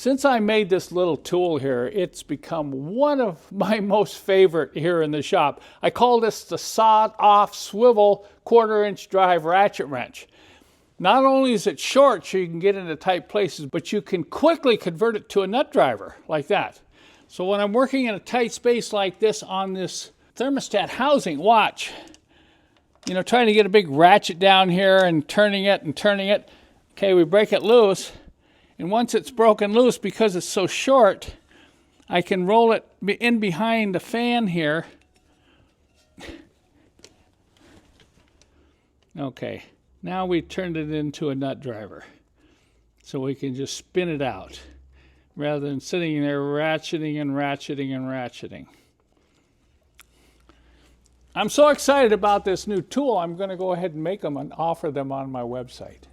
Since I made this little tool here, it's become one of my most favorite here in the shop. I call this the sawed-off swivel 1/4-inch drive ratchet wrench. Not only is it short so you can get into tight places, but you can quickly convert it to a nut driver like that. So when I'm working in a tight space like this on this thermostat housing, watch. You know, trying to get a big ratchet down here and turning it and turning it. Okay, we break it loose. And once it's broken loose, because it's so short, I can roll it in behind the fan here. Okay, now we turned it into a nut driver. So we can just spin it out rather than sitting there ratcheting and ratcheting and ratcheting. I'm so excited about this new tool, I'm going to go ahead and make them and offer them on my website.